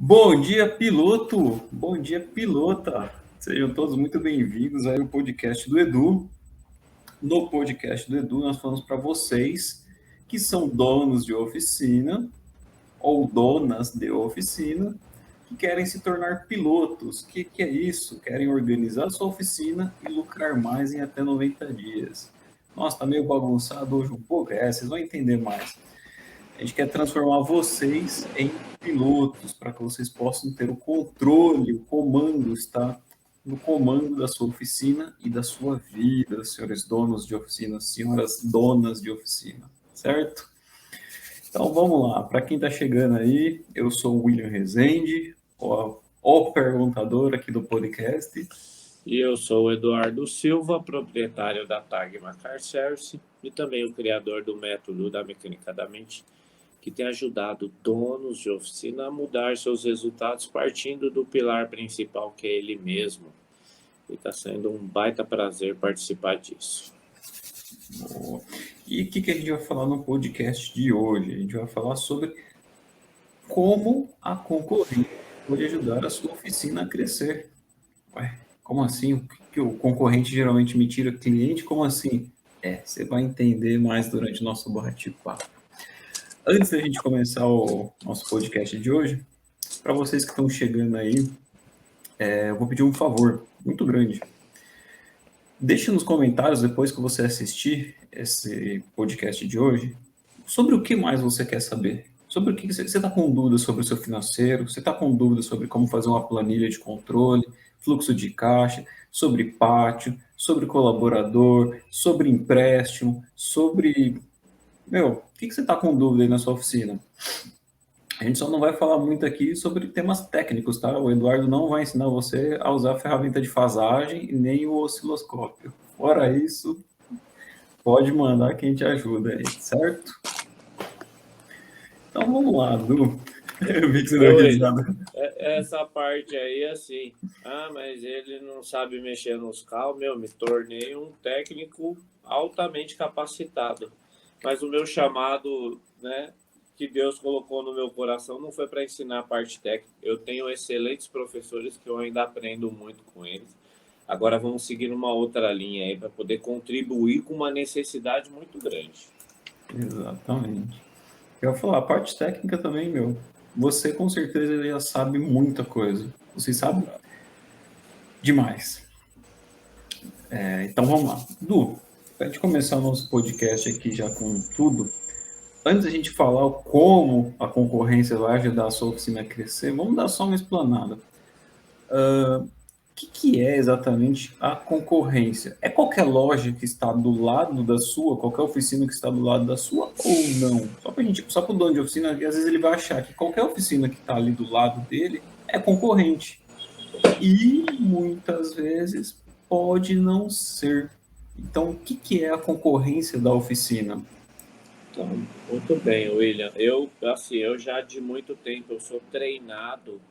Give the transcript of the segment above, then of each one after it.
Bom dia, piloto! Bom dia, pilota! Sejam todos muito bem-vindos aí ao podcast do Edu. No podcast do Edu, nós falamos para vocês que são donos de oficina ou donas de oficina que querem se tornar pilotos. O que é isso? Querem organizar sua oficina e lucrar mais em até 90 dias. Nossa, tá meio bagunçado hoje um pouco? Vocês vão entender mais. A gente quer transformar vocês em pilotos para que vocês possam ter o controle, o comando está no comando da sua oficina e da sua vida, senhores donos de oficina, senhoras donas de oficina, certo? Então vamos lá, para quem está chegando aí, eu sou o William Rezende, o perguntador aqui do podcast. E eu sou o Eduardo Silva, proprietário da Tagma Car Service e também o criador do método da mecânica da mente, que tem ajudado donos de oficina a mudar seus resultados partindo do pilar principal, que é ele mesmo. E está sendo um baita prazer participar disso. Boa. E o que a gente vai falar no podcast de hoje? A gente vai falar sobre como a concorrência pode ajudar a sua oficina a crescer. Ué, como assim? O que o concorrente geralmente me tira cliente? Como assim? Você vai entender mais durante o nosso bate-papo. Antes da gente começar o nosso podcast de hoje, para vocês que estão chegando aí, eu vou pedir um favor muito grande. Deixe nos comentários, depois que você assistir esse podcast de hoje, sobre o que mais você quer saber. Sobre o que você está com dúvida sobre o seu financeiro, você está com dúvida sobre como fazer uma planilha de controle, fluxo de caixa, sobre pátio, sobre colaborador, sobre empréstimo, sobre... o que você está com dúvida aí na sua oficina? A gente só não vai falar muito aqui sobre temas técnicos, tá? O Eduardo não vai ensinar você a usar a ferramenta de fasagem nem o osciloscópio. Fora isso, pode mandar que a gente ajuda aí, certo? Então vamos lá, Du. Eu vi que você deu risada. Essa parte aí, assim, mas ele não sabe mexer nos carros, me tornei um técnico altamente capacitado. Mas o meu chamado, né, que Deus colocou no meu coração não foi para ensinar a parte técnica. Eu tenho excelentes professores que eu ainda aprendo muito com eles. Agora vamos seguir numa outra linha aí para poder contribuir com uma necessidade muito grande. Exatamente. Eu vou falar, a parte técnica também, você com certeza já sabe muita coisa. Você sabe demais. Então vamos lá. Du, para a gente começar o nosso podcast aqui já com tudo, antes da gente falar como a concorrência vai ajudar a sua oficina a crescer, vamos dar só uma explanada. O que é exatamente a concorrência? É qualquer loja que está do lado da sua, qualquer oficina que está do lado da sua ou não? Só para o dono de oficina, às vezes ele vai achar que qualquer oficina que está ali do lado dele é concorrente. E muitas vezes pode não ser. Então, o que é a concorrência da oficina? Então, muito bem, William. Eu já de muito tempo eu sou treinado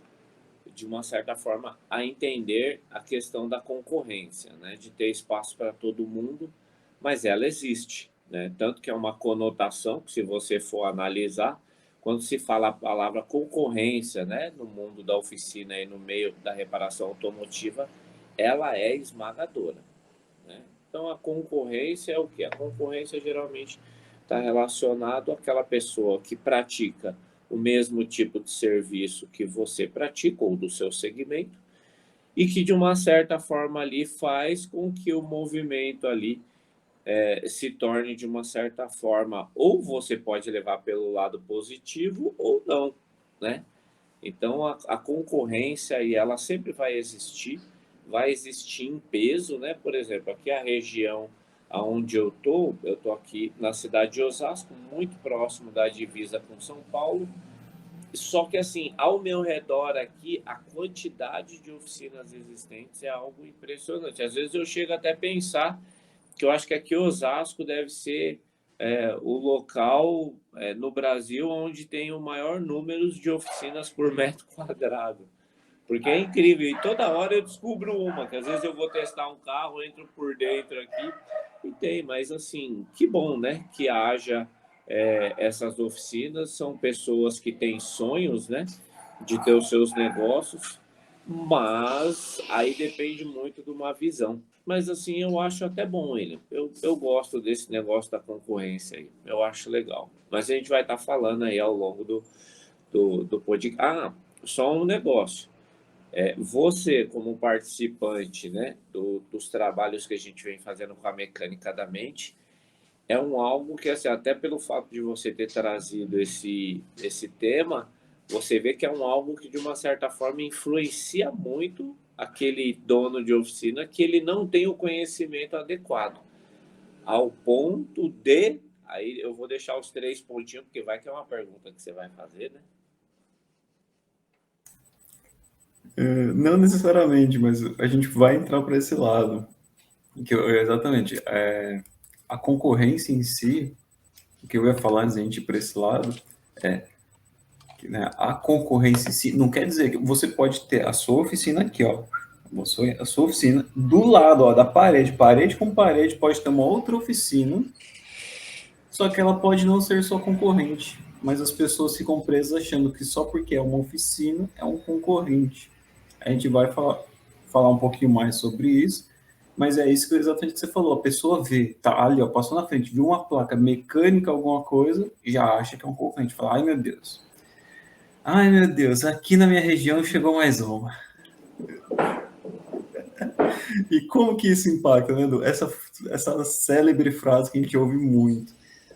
de uma certa forma a entender a questão da concorrência, né? De ter espaço para todo mundo, mas ela existe, né? Tanto que é uma conotação que, se você for analisar, quando se fala a palavra concorrência, né, no mundo da oficina e no meio da reparação automotiva, ela é esmagadora, né? Então, a concorrência é o quê? A concorrência geralmente está relacionado àquela pessoa que pratica o mesmo tipo de serviço que você pratica, ou do seu segmento, e que, de uma certa forma, ali faz com que o movimento ali se torne, de uma certa forma, ou você pode levar pelo lado positivo ou não, né? Então, a concorrência, e ela sempre vai existir em peso, né? Por exemplo, aqui a região onde eu tô aqui na cidade de Osasco, muito próximo da divisa com São Paulo. Só que, assim, ao meu redor aqui, a quantidade de oficinas existentes é algo impressionante. Às vezes eu chego até a pensar que eu acho que aqui Osasco deve ser o local no Brasil onde tem o maior número de oficinas por metro quadrado. Porque é incrível, e toda hora eu descubro uma, que às vezes eu vou testar um carro, entro por dentro aqui e tem, mas assim, que bom, né, que haja essas oficinas, são pessoas que têm sonhos, né, de ter os seus negócios, mas aí depende muito de uma visão. Mas assim, eu acho até bom ele. Eu gosto desse negócio da concorrência aí. Eu acho legal. Mas a gente vai estar falando aí ao longo do podcast. Ah, só um negócio. Você, como participante, né, dos trabalhos que a gente vem fazendo com a mecânica da mente, é um algo que, assim, até pelo fato de você ter trazido esse tema, você vê que é um algo que, de uma certa forma, influencia muito aquele dono de oficina que ele não tem o conhecimento adequado, ao ponto de. Aí eu vou deixar os 3 pontinhos, porque vai que é uma pergunta que você vai fazer, né? Não necessariamente, mas a gente vai entrar para esse lado. Exatamente. A concorrência em si, o que eu ia falar antes de a gente ir para esse lado, é que, né, a concorrência em si não quer dizer que você pode ter a sua oficina aqui, ó. A sua oficina do lado, ó, da parede, parede com parede, pode ter uma outra oficina, só que ela pode não ser sua concorrente. Mas as pessoas ficam presas achando que só porque é uma oficina é um concorrente. A gente vai falar um pouquinho mais sobre isso, mas é isso que exatamente que você falou. A pessoa vê, tá ali, ó, passou na frente, viu uma placa mecânica, alguma coisa, e já acha que é um concorrente. Fala, ai meu Deus, aqui na minha região chegou mais uma. E como que isso impacta, né, Edu? Essa célebre frase que a gente ouve muito.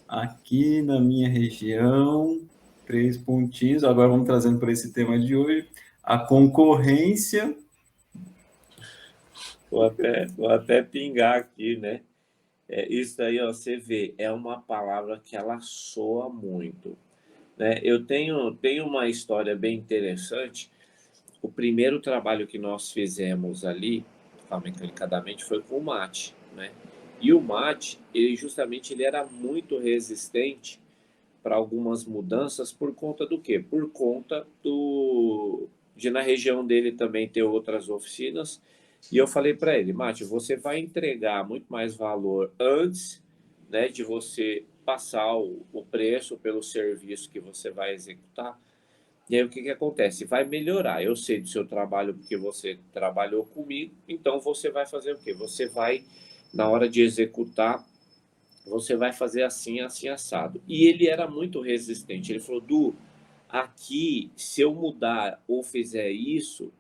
Aqui na minha região, 3 pontinhos. Agora vamos trazendo para esse tema de hoje. A concorrência. Vou até pingar aqui, né? Isso aí, ó, você vê, é uma palavra que ela soa muito, né? Eu tenho uma história bem interessante. O primeiro trabalho que nós fizemos ali, mecanicadamente, foi com o mate, né? E o mate, ele era muito resistente para algumas mudanças por conta do quê? Por conta de na região dele também ter outras oficinas. E eu falei para ele, Mate, você vai entregar muito mais valor antes, né, de você passar o preço pelo serviço que você vai executar. E aí o que acontece? Vai melhorar. Eu sei do seu trabalho porque você trabalhou comigo, então você vai fazer o quê? Você vai, na hora de executar, você vai fazer assim, assim, assado. E ele era muito resistente. Ele falou, Du, aqui, se eu mudar ou fizer isso,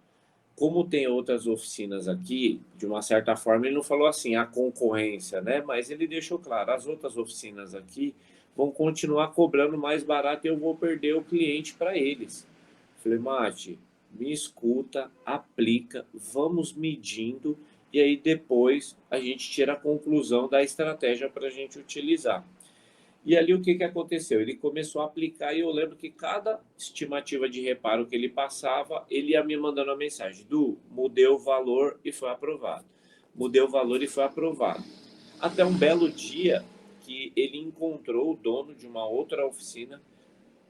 como tem outras oficinas aqui, de uma certa forma, ele não falou assim, a concorrência, né? Mas ele deixou claro, as outras oficinas aqui vão continuar cobrando mais barato e eu vou perder o cliente para eles. Falei, Mate, me escuta, aplica, vamos medindo e aí depois a gente tira a conclusão da estratégia para a gente utilizar. E ali o que aconteceu? Ele começou a aplicar e eu lembro que cada estimativa de reparo que ele passava, ele ia me mandando uma mensagem: Du, mudei o valor e foi aprovado. Mudei o valor e foi aprovado. Até um belo dia que ele encontrou o dono de uma outra oficina,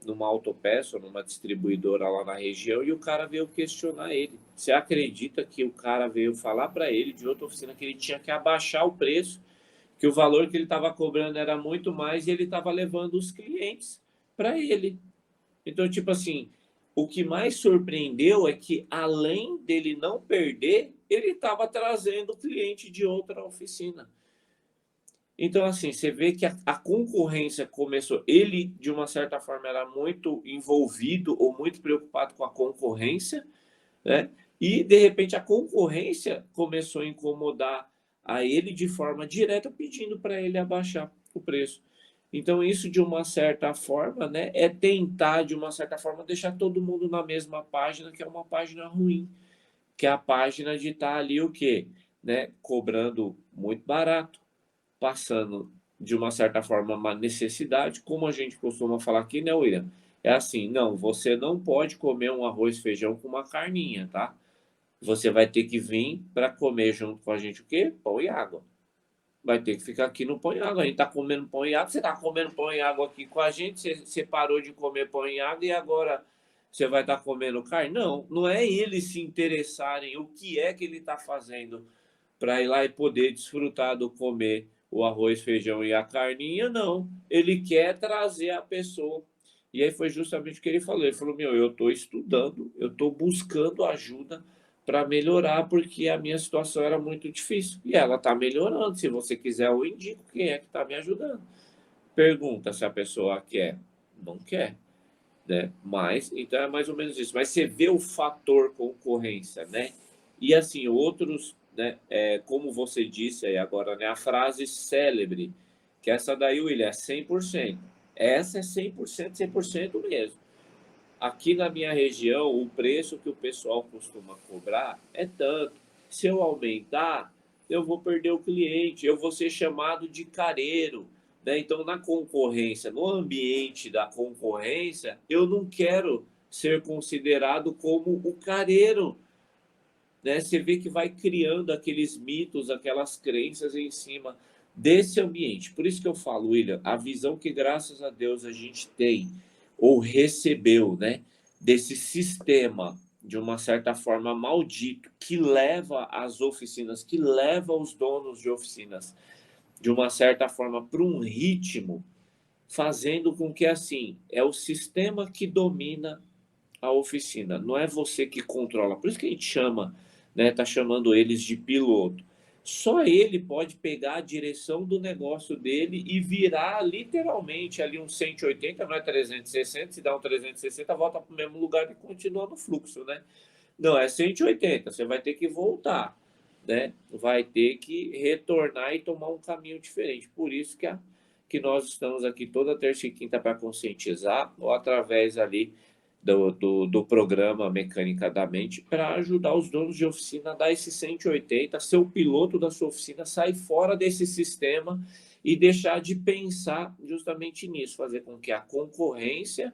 numa autopeça ou numa distribuidora lá na região, e o cara veio questionar ele. Você acredita que o cara veio falar para ele de outra oficina que ele tinha que abaixar o preço, que o valor que ele estava cobrando era muito mais e ele estava levando os clientes para ele? Então, tipo assim, o que mais surpreendeu é que, além dele não perder, ele estava trazendo cliente de outra oficina. Então, assim, você vê que a concorrência começou. Ele, de uma certa forma, era muito envolvido ou muito preocupado com a concorrência, né? E, de repente, a concorrência começou a incomodar a ele de forma direta, pedindo para ele abaixar o preço. Então, isso, de uma certa forma, né, é tentar, de uma certa forma, deixar todo mundo na mesma página, que é uma página ruim, que é a página de estar ali o quê? Né, cobrando muito barato, passando, de uma certa forma, uma necessidade, como a gente costuma falar aqui, né, William? É assim, não, você não pode comer um arroz e feijão com uma carninha, tá? Você vai ter que vir para comer junto com a gente o quê? Pão e água. Vai ter que ficar aqui no pão e água. A gente tá comendo pão e água, você tá comendo pão e água aqui com a gente, você parou de comer pão e água e agora você vai estar comendo carne? Não, não é eles se interessarem o que é que ele está fazendo para ir lá e poder desfrutar do comer o arroz, feijão e a carninha, não. Ele quer trazer a pessoa E aí foi justamente o que ele falou. Ele falou, eu estou estudando, eu estou buscando ajuda para melhorar, porque a minha situação era muito difícil. E ela está melhorando. Se você quiser, eu indico quem é que está me ajudando. Pergunta se a pessoa quer. Não quer. Né? Mas, então é mais ou menos isso. Mas você vê o fator concorrência, né? E assim, outros, né? Como você disse aí agora, né? A frase célebre, que essa daí, William, é 100%. Essa é 100%, 100% mesmo. Aqui na minha região, o preço que o pessoal costuma cobrar é tanto. Se eu aumentar, eu vou perder o cliente, eu vou ser chamado de careiro. Né? Então, na concorrência, no ambiente da concorrência, eu não quero ser considerado como o careiro. Né? Você vê que vai criando aqueles mitos, aquelas crenças em cima desse ambiente. Por isso que eu falo, William, a visão que graças a Deus a gente tem ou recebeu, né, desse sistema de uma certa forma maldito que leva as oficinas, que leva os donos de oficinas de uma certa forma para um ritmo, fazendo com que assim, é o sistema que domina a oficina, não é você que controla. Por isso que a gente chama, né, tá chamando eles de piloto. Só ele pode pegar a direção do negócio dele e virar literalmente ali um 180, não é 360, se dá um 360, volta para o mesmo lugar e continua no fluxo, né? Não, é 180, você vai ter que voltar, né? Vai ter que retornar e tomar um caminho diferente. Por isso que nós estamos aqui toda terça e quinta para conscientizar, ou através ali do programa Mecânica da Mente, para ajudar os donos de oficina a dar esse 180, ser o piloto da sua oficina, sair fora desse sistema e deixar de pensar justamente nisso, fazer com que a concorrência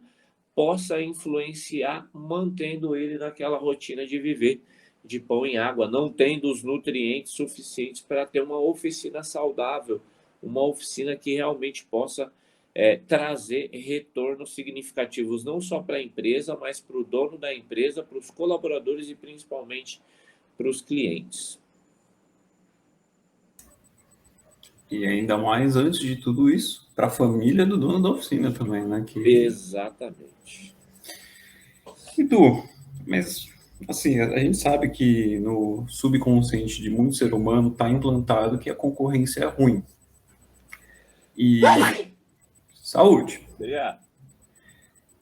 possa influenciar, mantendo ele naquela rotina de viver de pão e água, não tendo os nutrientes suficientes para ter uma oficina saudável, uma oficina que realmente possa trazer retornos significativos, não só para a empresa, mas para o dono da empresa, para os colaboradores e principalmente para os clientes. E ainda mais, antes de tudo isso, para a família do dono da oficina também, né? Exatamente. E tu, mas assim, a gente sabe que no subconsciente de muito ser humano está implantado que a concorrência é ruim. E saúde. Obrigado.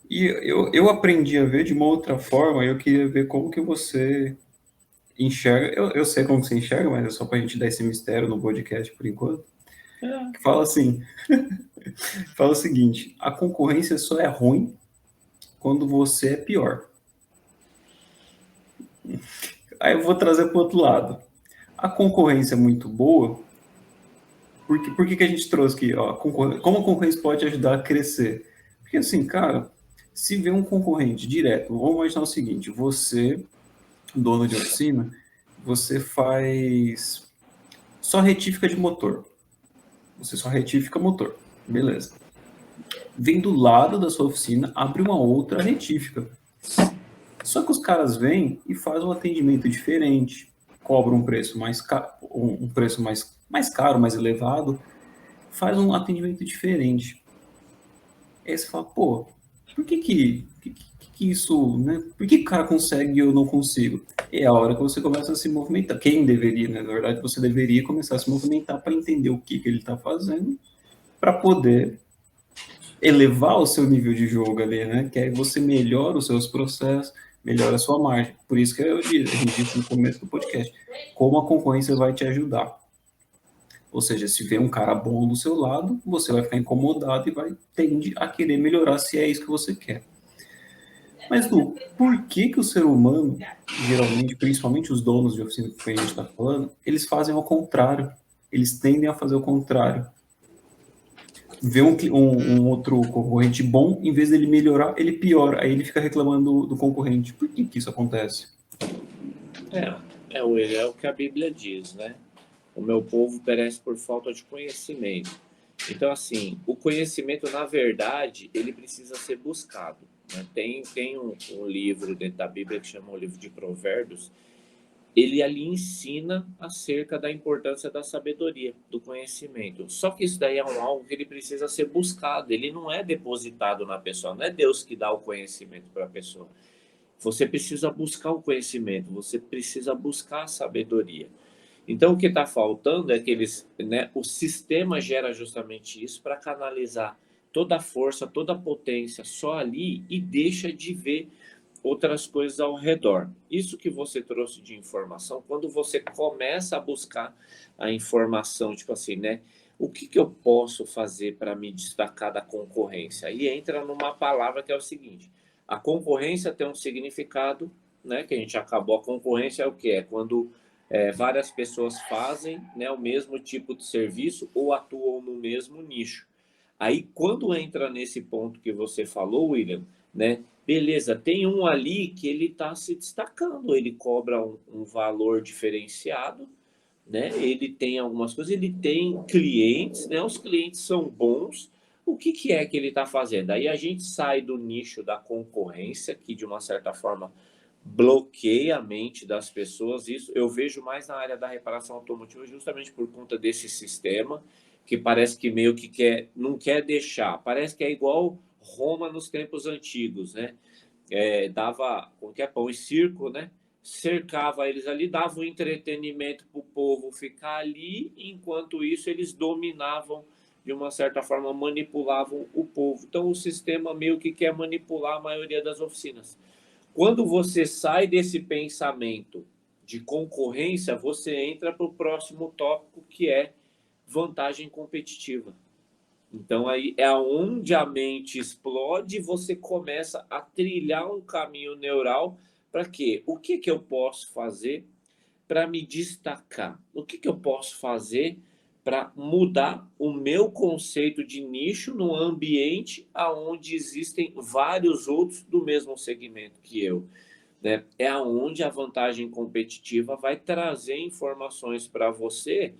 E eu aprendi a ver de uma outra forma, eu queria ver como que você enxerga. Eu sei como você enxerga, mas é só para a gente dar esse mistério no podcast por enquanto. Que fala assim, fala o seguinte, a concorrência só é ruim quando você é pior. Aí eu vou trazer para o outro lado. A concorrência é muito boa. Por que a gente trouxe aqui? Ó, como a concorrência pode ajudar a crescer? Porque assim, cara, se vê um concorrente direto, vamos imaginar o seguinte, você, dono de oficina, você faz só retífica de motor. Você só retifica motor. Beleza. Vem do lado da sua oficina, abre uma outra retífica. Só que os caras vêm e fazem um atendimento diferente, cobram um preço mais caro, um preço mais caro, mais elevado, faz um atendimento diferente. Aí você fala, pô, por que isso, né? Por que o cara consegue e eu não consigo? É a hora que você começa a se movimentar. Quem deveria, né? Na verdade, você deveria começar a se movimentar para entender o que ele está fazendo, para poder elevar o seu nível de jogo ali, né? Que aí você melhora os seus processos, melhora a sua margem. Por isso que a gente disse no começo do podcast, como a concorrência vai te ajudar. Ou seja, se vê um cara bom do seu lado, você vai ficar incomodado e tende a querer melhorar se é isso que você quer. Mas, Lu, por que o ser humano, geralmente, principalmente os donos de oficina que a gente está falando, eles fazem ao contrário? Eles tendem a fazer o contrário. Vê um outro concorrente bom, em vez dele melhorar, ele piora. Aí ele fica reclamando do concorrente. Por que isso acontece? É o que a Bíblia diz, né? O meu povo perece por falta de conhecimento. Então, assim, o conhecimento, na verdade, ele precisa ser buscado. Né? Tem um livro dentro da Bíblia que chama o livro de Provérbios, ele ali ensina acerca da importância da sabedoria, do conhecimento. Só que isso daí é algo que ele precisa ser buscado, ele não é depositado na pessoa, não é Deus que dá o conhecimento para a pessoa. Você precisa buscar o conhecimento, você precisa buscar a sabedoria. Então, o que está faltando é que o sistema gera justamente isso para canalizar toda a força, toda a potência só ali e deixa de ver outras coisas ao redor. Isso que você trouxe de informação, quando você começa a buscar a informação, tipo assim, né? O que eu posso fazer para me destacar da concorrência? Aí entra numa palavra que é o seguinte: a concorrência tem um significado, né? Que a gente acabou. A concorrência é o que? É quando várias pessoas fazem, né, o mesmo tipo de serviço ou atuam no mesmo nicho. Aí, quando entra nesse ponto que você falou, William, né? Beleza, tem um ali que ele está se destacando, ele cobra um valor diferenciado, né? Ele tem algumas coisas, ele tem clientes, né? Os clientes são bons. O que é que ele está fazendo? Aí a gente sai do nicho da concorrência, que de uma certa forma bloqueia a mente das pessoas. Isso eu vejo mais na área da reparação automotiva, justamente por conta desse sistema, que parece que meio que não quer deixar. Parece que é igual Roma nos tempos antigos, né? Dava como que é, pão e circo, né? Cercava eles ali, dava um entretenimento para o povo ficar ali, enquanto isso eles dominavam, de uma certa forma, manipulavam o povo. Então o sistema meio que quer manipular a maioria das oficinas. Quando você sai desse pensamento de concorrência, você entra para o próximo tópico, que é vantagem competitiva. Então, aí é onde a mente explode e você começa a trilhar um caminho neural para quê? O que eu posso fazer para me destacar? O que eu posso fazer para mudar o meu conceito de nicho no ambiente onde existem vários outros do mesmo segmento que eu? Né? É aonde a vantagem competitiva vai trazer informações para você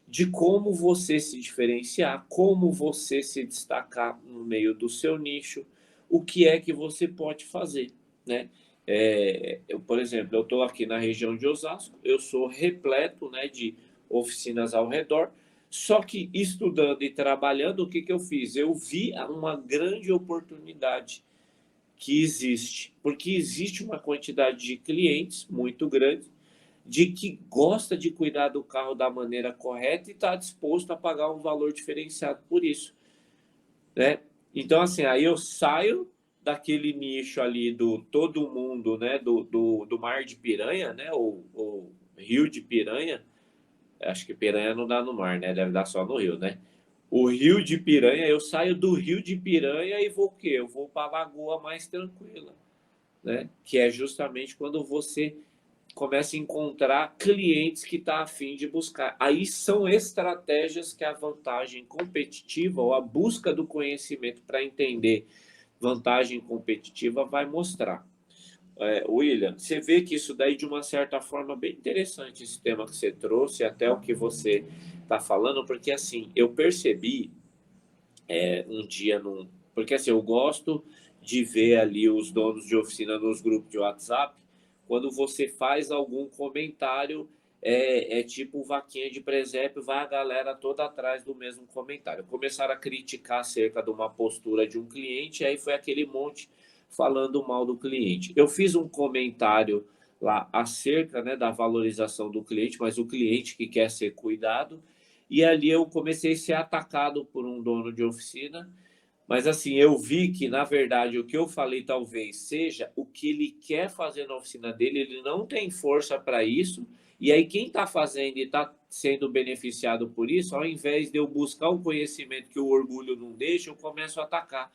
de como você se diferenciar, como você se destacar no meio do seu nicho, o que é que você pode fazer, né? Por exemplo, eu estou aqui na região de Osasco, eu sou repleto, né, de oficinas ao redor, só que estudando e trabalhando, o que eu fiz? Eu vi uma grande oportunidade que existe, porque existe uma quantidade de clientes muito grande, de que gosta de cuidar do carro da maneira correta e está disposto a pagar um valor diferenciado por isso, né? Então, assim, aí eu saio daquele nicho ali do todo mundo, né? Do mar de piranha, né? O rio de piranha. Acho que piranha não dá no mar, né? Deve dar só no rio, né? O rio de piranha, eu saio do rio de piranha e vou o quê? Eu vou para a lagoa mais tranquila, né? Que é justamente quando você começa a encontrar clientes que está a fim de buscar. Aí são estratégias que a vantagem competitiva ou a busca do conhecimento para entender vantagem competitiva vai mostrar. William, você vê que isso daí, de uma certa forma, bem interessante esse tema que você trouxe, até o que você está falando, porque assim, eu percebi um dia, porque assim, eu gosto de ver ali os donos de oficina nos grupos de WhatsApp, quando você faz algum comentário, tipo vaquinha de presépio, vai a galera toda atrás do mesmo comentário. Começaram a criticar acerca de uma postura de um cliente, aí foi aquele monte falando mal do cliente. Eu fiz um comentário lá acerca, né, da valorização do cliente, mas o cliente que quer ser cuidado, e ali eu comecei a ser atacado por um dono de oficina, mas assim, eu vi que, na verdade, o que eu falei talvez seja o que ele quer fazer na oficina dele, ele não tem força para isso, e aí quem está fazendo e está sendo beneficiado por isso, ao invés de eu buscar o conhecimento que o orgulho não deixa, eu começo a atacar.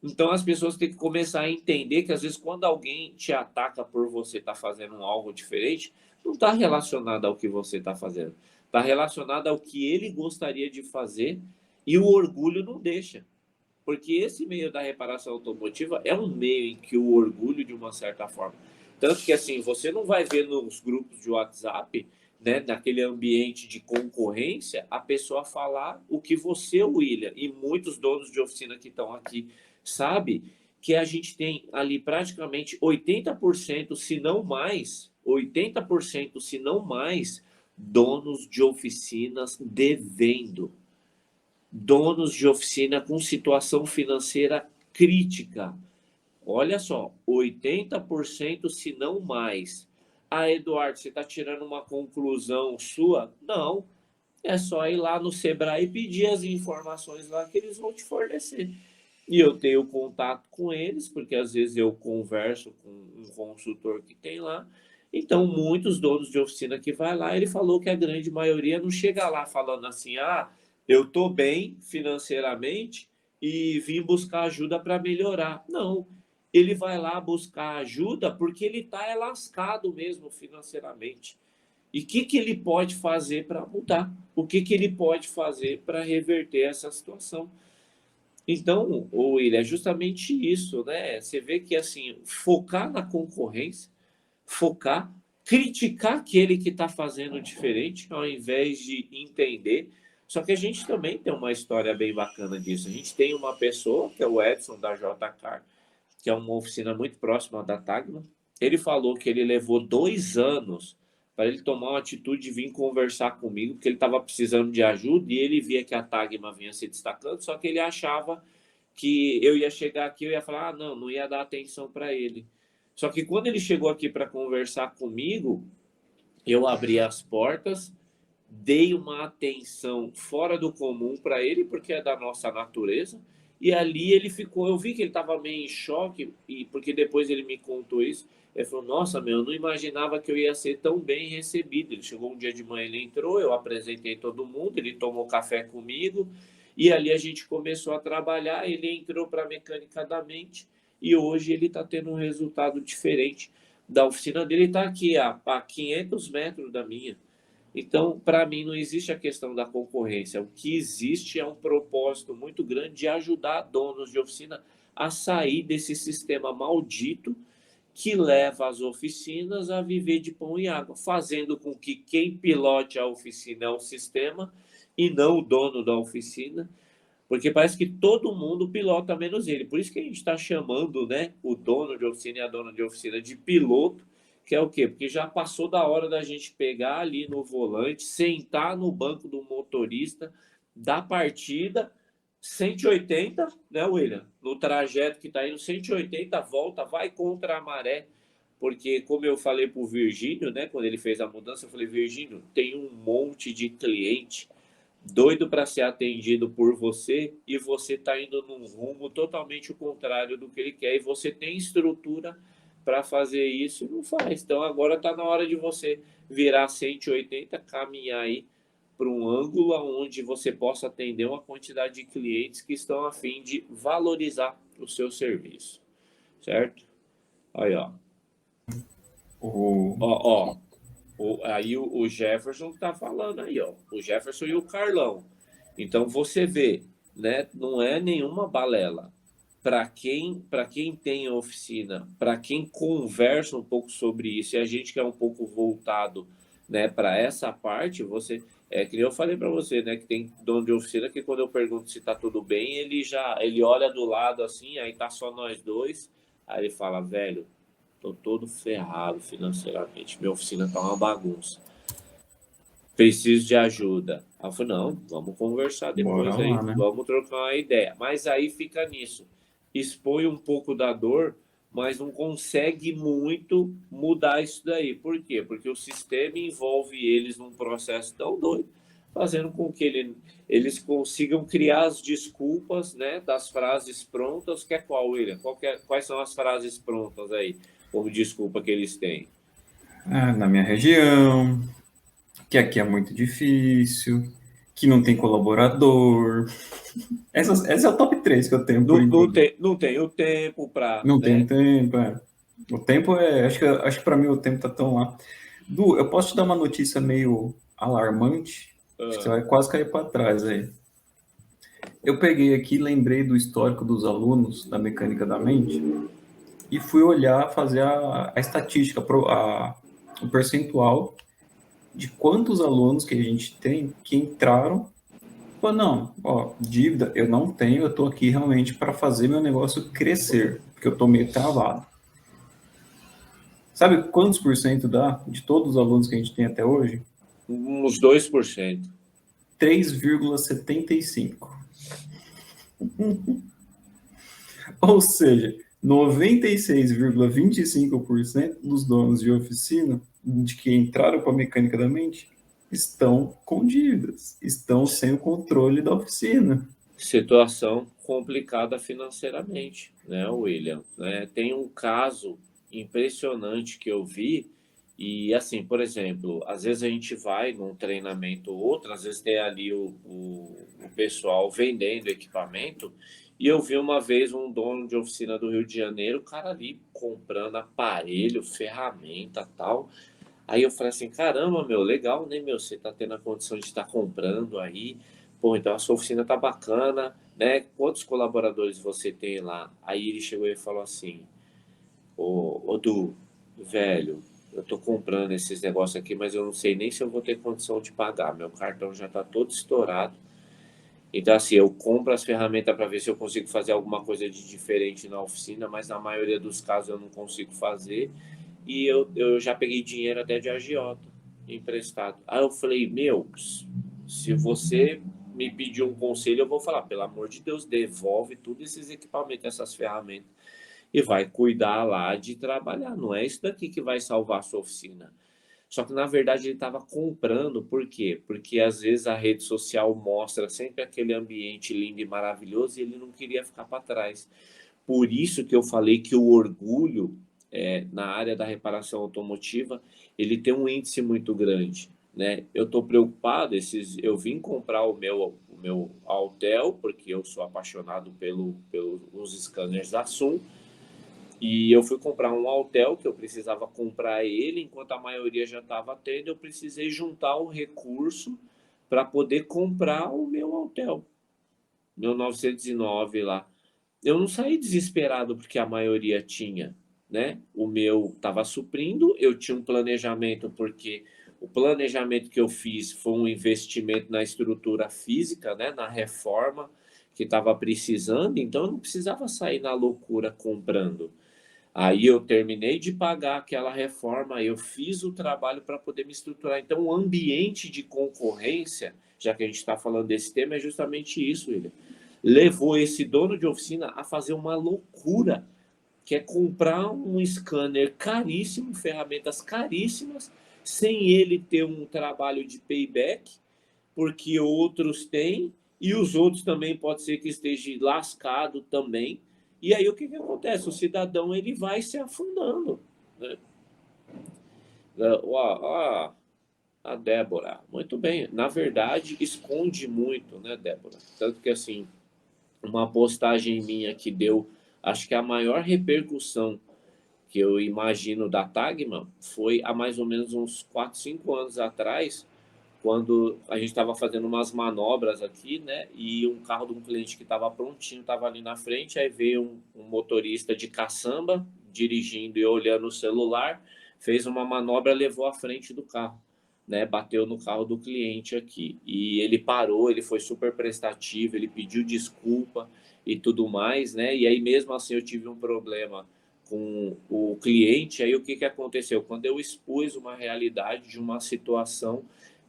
Então as pessoas têm que começar a entender que às vezes quando alguém te ataca por você estar fazendo algo diferente, não está relacionado ao que você está fazendo, está relacionado ao que ele gostaria de fazer e o orgulho não deixa. Porque esse meio da reparação automotiva é um meio em que o orgulho, de uma certa forma, tanto que assim, você não vai ver nos grupos de WhatsApp, né, naquele ambiente de concorrência, a pessoa falar o que você, William, e muitos donos de oficina que estão aqui, sabe que a gente tem ali praticamente 80%, se não mais, 80%, se não mais, donos de oficinas devendo. Donos de oficina com situação financeira crítica. Olha só, 80%, se não mais. Ah, Eduardo, você está tirando uma conclusão sua? Não. É só ir lá no Sebrae e pedir as informações lá que eles vão te fornecer. E eu tenho contato com eles, porque às vezes eu converso com um consultor que tem lá. Então, muitos donos de oficina que vai lá, ele falou que a grande maioria não chega lá falando assim: ah, eu estou bem financeiramente e vim buscar ajuda para melhorar. Não, ele vai lá buscar ajuda porque ele está lascado mesmo financeiramente. E o que ele pode fazer para mudar? O que ele pode fazer para reverter essa situação? Então, William, é justamente isso, né? Você vê que, assim, focar na concorrência, focar, criticar aquele que está fazendo diferente, ao invés de entender. Só que a gente também tem uma história bem bacana disso. A gente tem uma pessoa, que é o Edson da JCar, que é uma oficina muito próxima da Tagma. Ele falou que ele levou 2 anos para ele tomar uma atitude de vir conversar comigo, porque ele estava precisando de ajuda e ele via que a Tagma vinha se destacando, só que ele achava que eu ia chegar aqui, eu ia falar, ah, não ia dar atenção para ele. Só que quando ele chegou aqui para conversar comigo, eu abri as portas, dei uma atenção fora do comum para ele, porque é da nossa natureza, e ali ele ficou, eu vi que ele estava meio em choque, e porque depois ele me contou isso, ele falou, nossa, eu não imaginava que eu ia ser tão bem recebido. Ele chegou um dia de manhã, ele entrou, eu apresentei todo mundo, ele tomou café comigo, e ali a gente começou a trabalhar, ele entrou para a mecânica da mente, e hoje ele está tendo um resultado diferente da oficina dele, está aqui a 500 metros da minha. Então, para mim, não existe a questão da concorrência. O que existe é um propósito muito grande de ajudar donos de oficina a sair desse sistema maldito que leva as oficinas a viver de pão e água, fazendo com que quem pilote a oficina é o sistema e não o dono da oficina, porque parece que todo mundo pilota menos ele. Por isso que a gente está chamando, né, o dono de oficina e a dona de oficina de piloto, que é o quê? Porque já passou da hora da gente pegar ali no volante, sentar no banco do motorista, dar partida, 180, né, William? No trajeto que está indo, 180, volta, vai contra a maré. Porque, como eu falei para o Virgínio, né, quando ele fez a mudança, eu falei, Virgínio, tem um monte de cliente doido para ser atendido por você e você está indo num rumo totalmente o contrário do que ele quer e você tem estrutura para fazer isso e não faz. Então agora está na hora de você virar 180, caminhar aí para um ângulo onde você possa atender uma quantidade de clientes que estão a fim de valorizar o seu serviço, certo? Aí, ó. O... Ó, aí o Jefferson está falando aí, ó. O Jefferson e o Carlão. Então você vê, né? Não é nenhuma balela. Para quem tem oficina, para quem conversa um pouco sobre isso, e a gente que é um pouco voltado, né, para essa parte, você que nem eu falei para você, né, que tem dono de oficina que quando eu pergunto se está tudo bem, ele olha do lado assim, aí tá só nós dois, aí ele fala, velho, tô todo ferrado financeiramente, minha oficina tá uma bagunça, preciso de ajuda. Aí eu falei, não, vamos conversar Bora depois lá, aí, né? vamos trocar uma ideia. Mas aí fica nisso, expõe um pouco da dor, mas não consegue muito mudar isso daí. Por quê? Porque o sistema envolve eles num processo tão doido, fazendo com que eles consigam criar as desculpas, né, das frases prontas, que é qual, William? Quais são as frases prontas aí, como desculpa que eles têm? Na minha região, que aqui é muito difícil, que não tem colaborador. Essa é o top 3 que eu tenho por Não, enquanto. não tem o tempo para, Não tem né? tempo, é. O tempo é. Acho que para mim o tempo tá tão lá. Du, eu posso te dar uma notícia meio alarmante? Acho que você vai quase cair para trás aí. Eu peguei aqui, lembrei do histórico dos alunos da mecânica da mente e fui olhar, fazer a estatística, o percentual de quantos alunos que a gente tem que entraram. Pô, não, ó, dívida eu não tenho, eu tô aqui realmente para fazer meu negócio crescer, porque eu tô meio travado. Sabe quantos por cento dá de todos os alunos que a gente tem até hoje? Uns 2%. 3,75. Ou seja, 96,25% dos donos de oficina de que entraram para a mecânica da mente estão com dívidas, estão sem o controle da oficina. Situação complicada financeiramente, né, William? Né? Tem um caso impressionante que eu vi, e assim, por exemplo, às vezes a gente vai num treinamento ou outro, às vezes tem ali o pessoal vendendo equipamento, e eu vi uma vez um dono de oficina do Rio de Janeiro, o cara ali comprando aparelho, ferramenta tal. Aí eu falei assim, caramba, meu, legal, né, meu? Você tá tendo a condição de estar comprando aí. Pô, então a sua oficina tá bacana, né? Quantos colaboradores você tem lá? Aí ele chegou e falou assim, ô Du, velho, eu tô comprando esses negócios aqui, mas eu não sei nem se eu vou ter condição de pagar. Meu cartão já tá todo estourado. Então, assim, eu compro as ferramentas para ver se eu consigo fazer alguma coisa de diferente na oficina, mas na maioria dos casos eu não consigo fazer. E eu já peguei dinheiro até de agiota emprestado. Aí eu falei, meu, se você me pedir um conselho, eu vou falar, pelo amor de Deus, devolve todos esses equipamentos, essas ferramentas, e vai cuidar lá de trabalhar. Não é isso daqui que vai salvar a sua oficina. Só que na verdade ele estava comprando, por quê? Porque às vezes a rede social mostra sempre aquele ambiente lindo e maravilhoso e ele não queria ficar para trás. Por isso que eu falei que o orgulho na área da reparação automotiva ele tem um índice muito grande, né? Eu estou preocupado, eu vim comprar o meu Autel porque eu sou apaixonado pelos scanners da Sun e eu fui comprar um Autel que eu precisava comprar ele enquanto a maioria já estava tendo, eu precisei juntar o recurso para poder comprar o meu Autel, meu 909 lá. Eu não saí desesperado porque a maioria tinha, né? O meu estava suprindo, eu tinha um planejamento porque o planejamento que eu fiz foi um investimento na estrutura física, né? Na reforma que estava precisando, então eu não precisava sair na loucura comprando. Aí eu terminei de pagar aquela reforma, eu fiz o trabalho para poder me estruturar. Então, o ambiente de concorrência, já que a gente está falando desse tema, é justamente isso, William. Levou esse dono de oficina a fazer uma loucura, que é comprar um scanner caríssimo, ferramentas caríssimas, sem ele ter um trabalho de payback, porque outros têm, e os outros também pode ser que esteja lascado também. E aí o que acontece? O cidadão ele vai se afundando, né? A Débora, muito bem. Na verdade, esconde muito, né, Débora? Tanto que assim, uma postagem minha que deu, acho que a maior repercussão que eu imagino da Tagma foi há mais ou menos uns 4, 5 anos atrás, quando a gente estava fazendo umas manobras aqui, né? E um carro de um cliente que estava prontinho estava ali na frente, aí veio um motorista de caçamba dirigindo e olhando o celular, fez uma manobra, levou à frente do carro, né? Bateu no carro do cliente aqui e ele parou, ele foi super prestativo, ele pediu desculpa e tudo mais, né? E aí mesmo assim eu tive um problema com o cliente. Aí o que aconteceu? Quando eu expus uma realidade de uma situação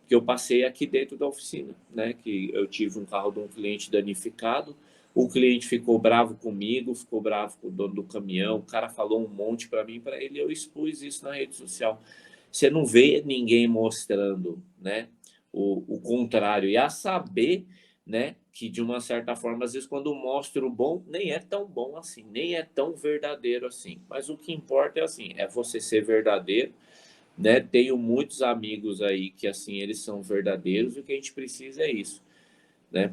que eu passei aqui dentro da oficina, né? Que eu tive um carro de um cliente danificado, o cliente ficou bravo comigo, ficou bravo com o dono do caminhão, o cara falou um monte para mim, para ele, eu expus isso na rede social. Você não vê ninguém mostrando, né? O contrário, e a saber, né? Que de uma certa forma, às vezes, quando mostra o bom, nem é tão bom assim, nem é tão verdadeiro assim. Mas o que importa é assim, é você ser verdadeiro, né? Tenho muitos amigos aí que assim eles são verdadeiros e o que a gente precisa é isso, né?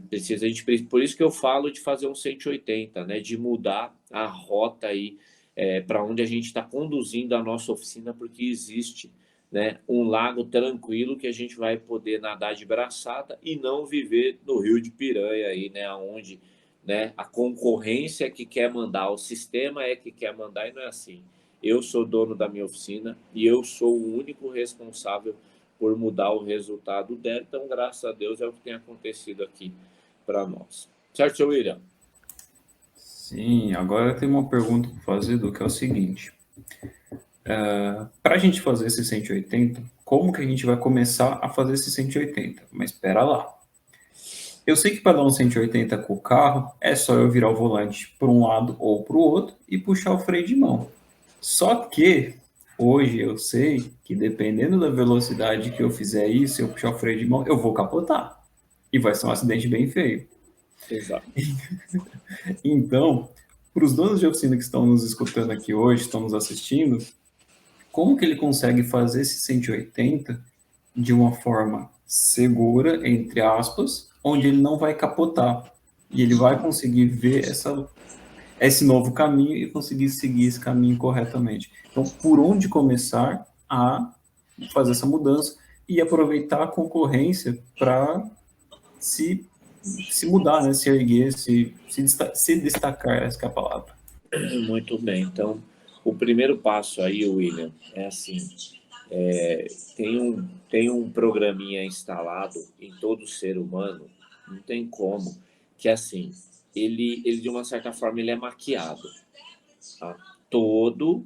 Por isso que eu falo de fazer um 180, né? De mudar a rota aí para onde a gente está conduzindo a nossa oficina, porque existe, né? Um lago tranquilo que a gente vai poder nadar de braçada e não viver no rio de piranha aí, né? Onde, né? A concorrência é que quer mandar, o sistema é que quer mandar e não é assim. Eu sou dono da minha oficina e eu sou o único responsável por mudar o resultado dela. Então, graças a Deus, é o que tem acontecido aqui para nós. Certo, seu William? Sim, agora tem uma pergunta para fazer, do que é o seguinte. Para a gente fazer esse 180, como que a gente vai começar a fazer esse 180? Mas espera lá. Eu sei que para dar um 180 com o carro, é só eu virar o volante para um lado ou para o outro e puxar o freio de mão. Só que hoje eu sei que dependendo da velocidade que eu fizer isso, eu puxar o freio de mão, eu vou capotar. E vai ser um acidente bem feio. Exato. Então, para os donos de oficina que estão nos escutando aqui hoje, estão nos assistindo, como que ele consegue fazer esse 180 de uma forma segura, entre aspas, onde ele não vai capotar e ele vai conseguir ver esse novo caminho e conseguir seguir esse caminho corretamente. Então, por onde começar a fazer essa mudança e aproveitar a concorrência para se mudar, né? Se erguer, se destacar, essa que é a palavra. Muito bem. Então, o primeiro passo aí, William, é assim: tem um programinha instalado em todo ser humano, não tem como, que assim, ele de uma certa forma ele é maquiado. Tá? Todo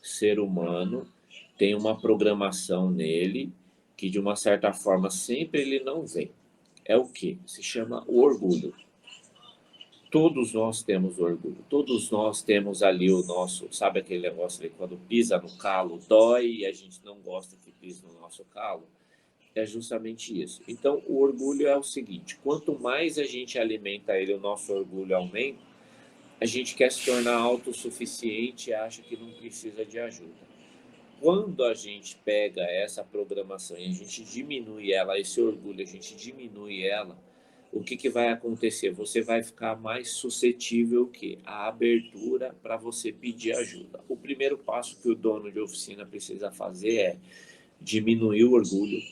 ser humano tem uma programação nele que de uma certa forma sempre ele não vem. É o que? Se chama o orgulho. Todos nós temos orgulho, todos nós temos ali o nosso, sabe aquele negócio ali, quando pisa no calo, dói e a gente não gosta que pise no nosso calo? É justamente isso. Então, o orgulho é o seguinte: quanto mais a gente alimenta ele, o nosso orgulho aumenta, a gente quer se tornar autossuficiente e acha que não precisa de ajuda. Quando a gente pega essa programação e a gente diminui ela, esse orgulho, a gente diminui ela, o que vai acontecer? Você vai ficar mais suscetível que a abertura para você pedir ajuda. O primeiro passo que o dono de oficina precisa fazer é diminuir o orgulho,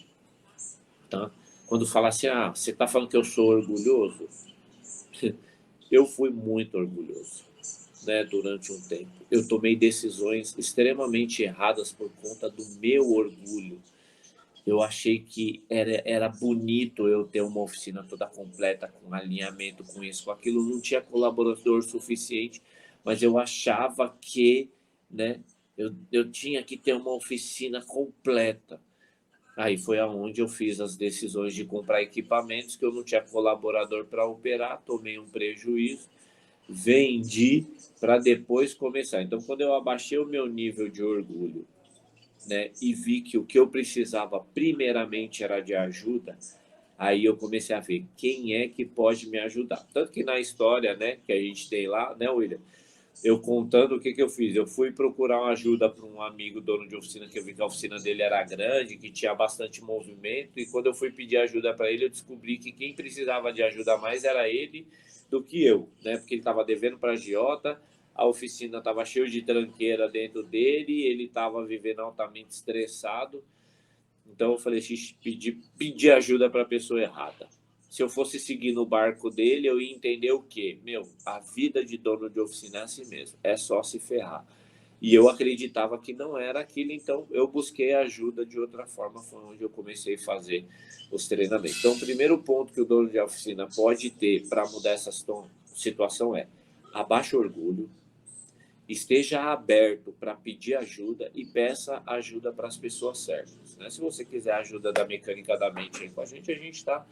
tá? Quando fala assim, você está falando que eu sou orgulhoso? Eu fui muito orgulhoso, né, durante um tempo. Eu tomei decisões extremamente erradas por conta do meu orgulho. Eu achei que era bonito eu ter uma oficina toda completa, com alinhamento, com isso, com aquilo. Não tinha colaborador suficiente, mas eu achava que, né, eu tinha que ter uma oficina completa. Aí foi aonde eu fiz as decisões de comprar equipamentos que eu não tinha colaborador para operar, tomei um prejuízo, vendi para depois começar. Então, quando eu abaixei o meu nível de orgulho, né, e vi que o que eu precisava primeiramente era de ajuda, aí eu comecei a ver quem é que pode me ajudar. Tanto que na história, né, que a gente tem lá, né, William, eu contando o que eu fiz. Eu fui procurar uma ajuda para um amigo dono de oficina, que eu vi que a oficina dele era grande, que tinha bastante movimento, e quando eu fui pedir ajuda para ele, eu descobri que quem precisava de ajuda mais era ele do que eu, né? Porque ele estava devendo para a agiota, a oficina estava cheia de tranqueira dentro dele, ele estava vivendo altamente estressado. Então eu falei, pedi ajuda para a pessoa errada. Se eu fosse seguir no barco dele, eu ia entender o quê? Meu, a vida de dono de oficina é assim mesmo, é só se ferrar. E eu acreditava que não era aquilo, então eu busquei ajuda de outra forma, foi onde eu comecei a fazer os treinamentos. Então, o primeiro ponto que o dono de oficina pode ter para mudar essa situação é: abaixa o orgulho, esteja aberto para pedir ajuda e peça ajuda para as pessoas certas, né? Se você quiser ajuda da mecânica da mente aí com a gente está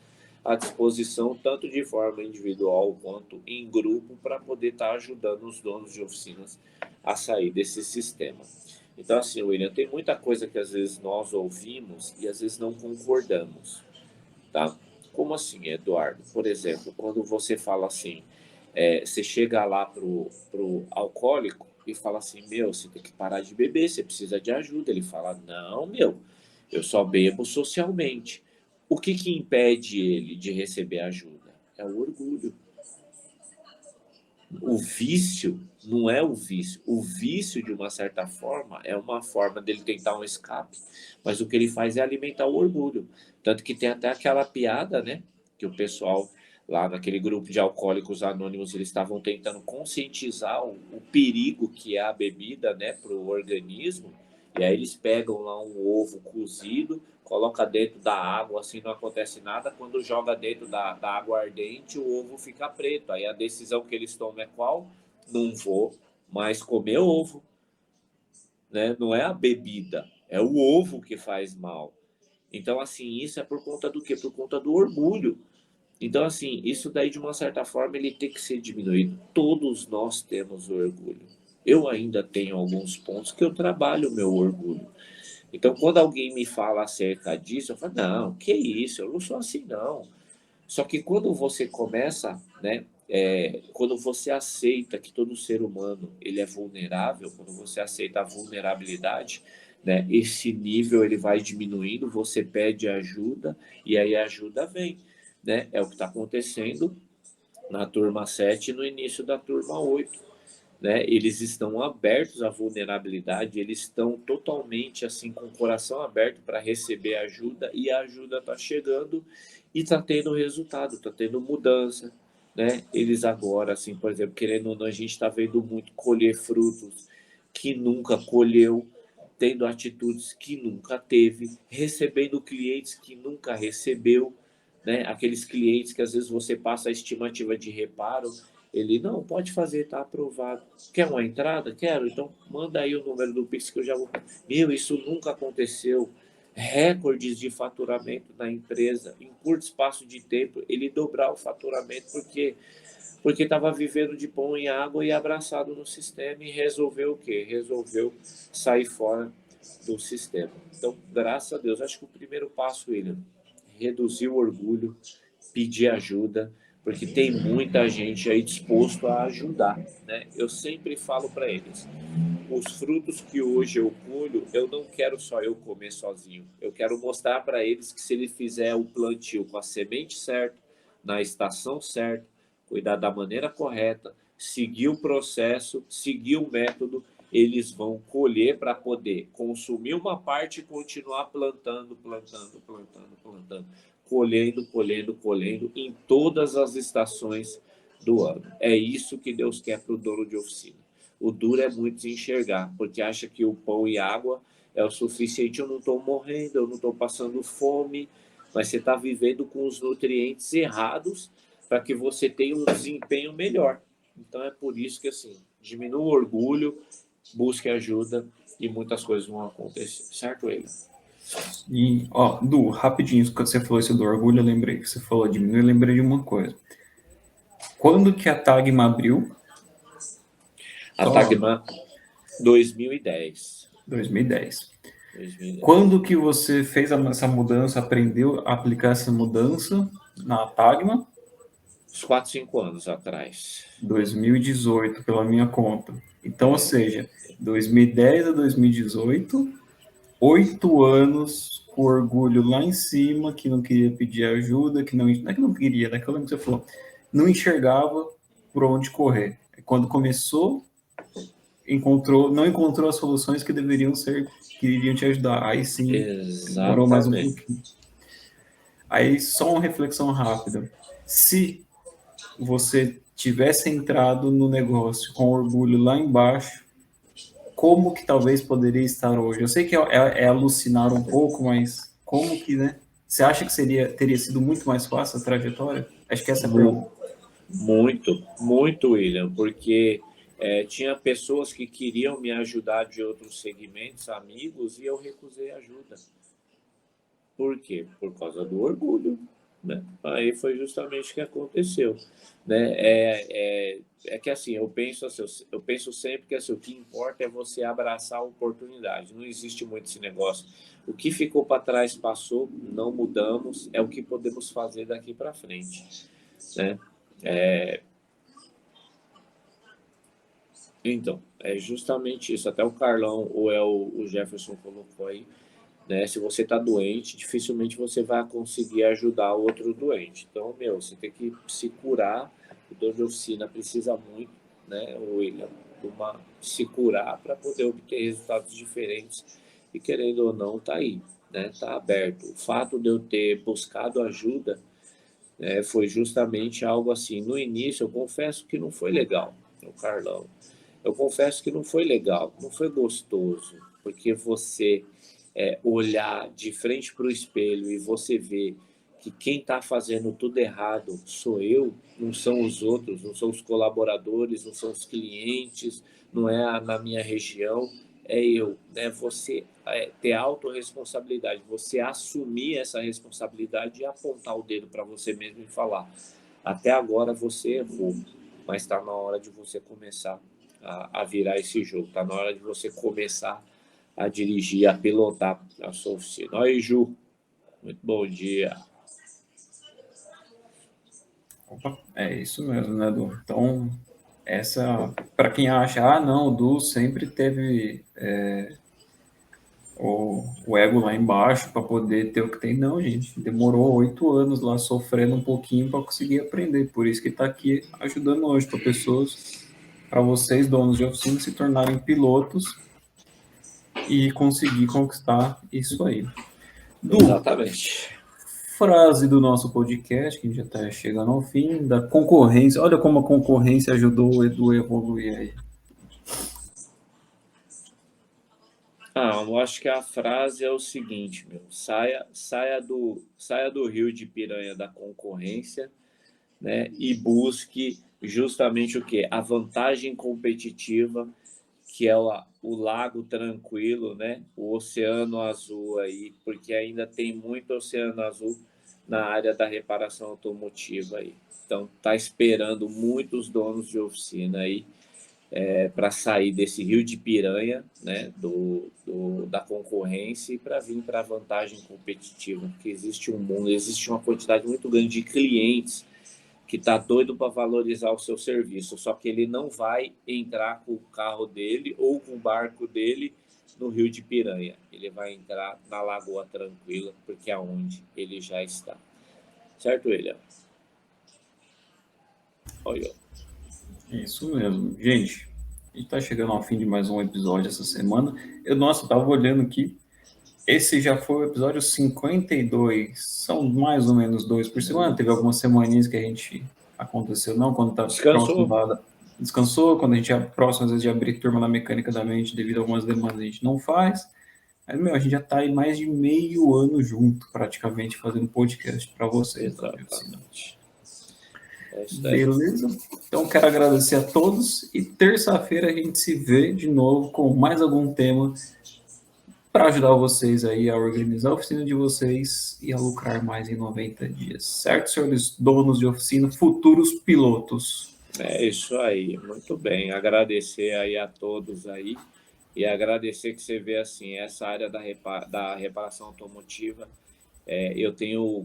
à disposição, tanto de forma individual quanto em grupo, para poder estar ajudando os donos de oficinas a sair desse sistema. Então, assim, William, tem muita coisa que às vezes nós ouvimos e às vezes não concordamos, tá? Como assim, Eduardo? Por exemplo, quando você fala assim, você chega lá pro alcoólico e fala assim, meu, você tem que parar de beber, você precisa de ajuda. Ele fala, não, meu, eu só bebo socialmente. O que impede ele de receber ajuda? É o orgulho. O vício não é o vício. O vício, de uma certa forma, é uma forma dele tentar um escape, mas o que ele faz é alimentar o orgulho. Tanto que tem até aquela piada, né? Que o pessoal lá naquele grupo de alcoólicos anônimos, eles estavam tentando conscientizar o perigo que é a bebida, né, para o organismo. E aí eles pegam lá um ovo cozido, coloca dentro da água, assim não acontece nada. Quando joga dentro da água ardente, o ovo fica preto. Aí a decisão que eles tomam é qual? Não vou mais comer ovo. né? Não é a bebida, é o ovo que faz mal. Então, assim, isso é por conta do quê? Por conta do orgulho. Então, assim, isso daí, de uma certa forma, ele tem que ser diminuído. Todos nós temos o orgulho. Eu ainda tenho alguns pontos que eu trabalho o meu orgulho. Então, quando alguém me fala acerca disso, eu falo, não, que isso, eu não sou assim, não. Só que quando você começa, né, quando você aceita que todo ser humano ele é vulnerável, quando você aceita a vulnerabilidade, né, esse nível ele vai diminuindo, você pede ajuda e aí a ajuda vem, né? É o que está acontecendo na turma 7 e no início da turma 8, né? Eles estão abertos à vulnerabilidade, eles estão totalmente assim com o coração aberto para receber ajuda e a ajuda está chegando e está tendo resultado, está tendo mudança, né? Eles agora, assim, por exemplo, querendo ou não, a gente está vendo muito colher frutos que nunca colheu, tendo atitudes que nunca teve, recebendo clientes que nunca recebeu, né? Aqueles clientes que às vezes você passa a estimativa de reparo, ele não pode fazer, está aprovado. Quer uma entrada? Quero. Então manda aí o número do Pix que eu já vou. Meu, isso nunca aconteceu. Recordes de faturamento na empresa, em curto espaço de tempo, ele dobrar o faturamento porque estava vivendo de pão e água e abraçado no sistema e resolveu o quê? Resolveu sair fora do sistema. Então, graças a Deus, acho que o primeiro passo, William, reduzir o orgulho, pedir ajuda, porque tem muita gente aí disposto a ajudar, né? Eu sempre falo para eles, os frutos que hoje eu colho, eu não quero só eu comer sozinho. Eu quero mostrar para eles que se ele fizer o plantio com a semente certa, na estação certa, cuidar da maneira correta, seguir o processo, seguir o método, eles vão colher para poder consumir uma parte e continuar plantando, plantando, plantando, plantando, colhendo, colhendo, colhendo em todas as estações do ano. É isso que Deus quer para o dono de oficina. O duro é muito se enxergar, porque acha que o pão e água é o suficiente. Eu não estou morrendo, eu não estou passando fome, mas você está vivendo com os nutrientes errados para que você tenha um desempenho melhor. Então é por isso que, assim, diminua o orgulho, busque ajuda e muitas coisas vão acontecer, certo, ele? E, ó, Du, rapidinho, quando você falou isso do orgulho, eu lembrei que você falou diminuir, eu lembrei de uma coisa. Quando que a Tagma abriu? A Só Tagma 2010. 2010. 2010. Quando que você fez essa mudança, aprendeu a aplicar essa mudança na Tagma? Uns 4, 5 anos atrás. 2018, pela minha conta. Então, ou seja, 2010 a 2018, 8 anos com orgulho lá em cima, que não queria pedir ajuda, que não é que não queria, né? Que eu lembro que você falou, não enxergava por onde correr. Quando começou, não encontrou as soluções que deveriam ser, que iriam te ajudar. Aí sim, demorou mais um Exatamente. pouquinho. Aí só uma reflexão rápida. Se você tivesse entrado no negócio com orgulho lá embaixo, como que talvez poderia estar hoje? Eu sei que é alucinar um pouco, mas como que, né? Você acha que teria sido muito mais fácil a trajetória? Acho que essa é a pergunta. Muito, muito, William, porque tinha pessoas que queriam me ajudar de outros segmentos, amigos, e eu recusei ajuda. Por quê? Por causa do orgulho, né? Aí foi justamente o que aconteceu, né? É que assim, eu penso sempre que assim, o que importa é você abraçar a oportunidade. Não existe muito esse negócio. O que ficou para trás passou, não mudamos, é o que podemos fazer daqui para frente, né? Então, é justamente isso. Até o Carlão ou o Jefferson colocou aí, né? Se você está doente, dificilmente você vai conseguir ajudar o outro doente. Então, meu, você tem que se curar. O dono de oficina precisa muito, né, William, se curar para poder obter resultados diferentes. E querendo ou não, tá aí, né? Tá aberto. O fato de eu ter buscado ajuda foi justamente algo assim. No início, eu confesso que não foi legal, o Carlão. Eu confesso que não foi legal, não foi gostoso, porque você olhar de frente para o espelho e você ver que quem está fazendo tudo errado sou eu, não são os outros, não são os colaboradores, não são os clientes, não é na minha região, é eu, né? Você ter autorresponsabilidade, você assumir essa responsabilidade e apontar o dedo para você mesmo e falar: até agora você errou, mas está na hora de você começar a virar esse jogo, está na hora de você começar a dirigir, a pilotar a sua oficina. Oi, Ju, muito bom dia. Opa, é isso mesmo, né, Du? Então, para quem acha, não, o Du sempre teve o ego lá embaixo para poder ter o que tem. Não, gente, demorou 8 anos lá sofrendo um pouquinho para conseguir aprender. Por isso que está aqui ajudando hoje para pessoas, para vocês, donos de oficina, se tornarem pilotos e conseguir conquistar isso aí. Du, Exatamente. frase do nosso podcast, que a gente já está chegando ao fim, da concorrência. Olha como a concorrência ajudou o Edu a evoluir aí. Eu acho que a frase é o seguinte, meu, saia do rio de piranha da concorrência, né, e busque justamente o quê? A vantagem competitiva, que é o lago tranquilo, né, o oceano azul aí, porque ainda tem muito oceano azul na área da reparação automotiva aí. Então, tá esperando muitos donos de oficina aí para sair desse rio de piranha, né, da concorrência e para vir para a vantagem competitiva, porque existe um mundo, existe uma quantidade muito grande de clientes que está doido para valorizar o seu serviço, só que ele não vai entrar com o carro dele ou com o barco dele no rio de piranha, ele vai entrar na Lagoa Tranquila, porque é onde ele já está. Certo, William? Olha. Isso mesmo. Gente, a gente está chegando ao fim de mais um episódio essa semana. Nossa, eu estava olhando aqui. Esse já foi o episódio 52. São mais ou menos 2 por semana. Teve algumas semaninhas que a gente aconteceu, não, quando está próximo da. Descansou, quando a gente é próximo, às vezes, de abrir turma na mecânica da mente, devido a algumas demandas, a gente não faz. Mas, meu, a gente já está aí mais de meio ano junto, praticamente, fazendo podcast para vocês. Exatamente. Beleza? Então, quero agradecer a todos e terça-feira a gente se vê de novo com mais algum tema para ajudar vocês aí a organizar a oficina de vocês e a lucrar mais em 90 dias. Certo, senhores donos de oficina, futuros pilotos? É isso aí, muito bem. Agradecer aí a todos aí e agradecer que você vê assim, essa área da reparação automotiva, eu tenho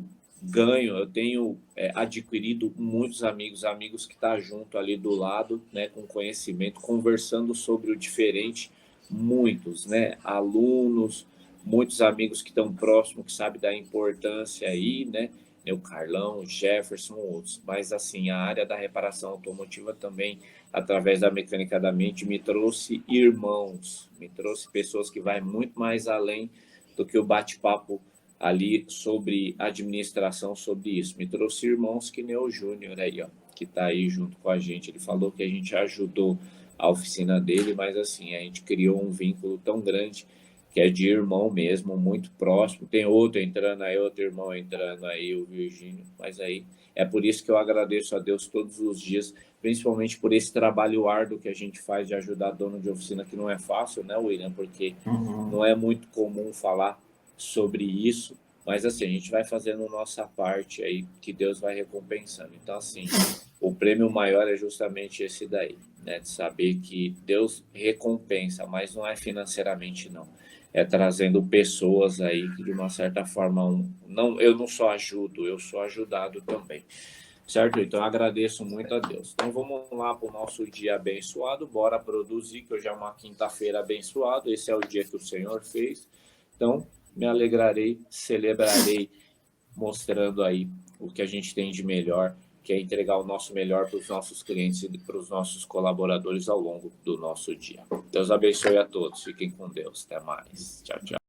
adquirido muitos amigos que estão junto ali do lado, né, com conhecimento, conversando sobre o diferente, muitos, né, alunos, muitos amigos que estão próximos, que sabem da importância aí, né, o Carlão, o Jefferson, outros. Mas, assim, a área da reparação automotiva também, através da mecânica da mente, me trouxe irmãos, me trouxe pessoas que vai muito mais além do que o bate-papo ali sobre administração, sobre isso. Me trouxe irmãos que nem o Júnior aí, ó, que está aí junto com a gente. Ele falou que a gente ajudou a oficina dele, mas assim, a gente criou um vínculo tão grande que é de irmão mesmo, muito próximo. Tem outro entrando aí, outro irmão entrando aí, o Virgínio. Mas aí é por isso que eu agradeço a Deus todos os dias, principalmente por esse trabalho árduo que a gente faz de ajudar dono de oficina, que não é fácil, né, William? Porque não é muito comum falar sobre isso, mas assim, a gente vai fazendo nossa parte aí, que Deus vai recompensando. Então, assim, o prêmio maior é justamente esse daí, né? De saber que Deus recompensa, mas não é financeiramente, não. É trazendo pessoas aí que, de uma certa forma, eu não só ajudo, eu sou ajudado também. Certo? Então, eu agradeço muito a Deus. Então, vamos lá para o nosso dia abençoado. Bora produzir, que hoje é uma quinta-feira abençoada. Esse é o dia que o Senhor fez. Então, me alegrarei, celebrarei, mostrando aí o que a gente tem de melhor, que é entregar o nosso melhor para os nossos clientes e para os nossos colaboradores ao longo do nosso dia. Deus abençoe a todos. Fiquem com Deus. Até mais. Tchau, tchau.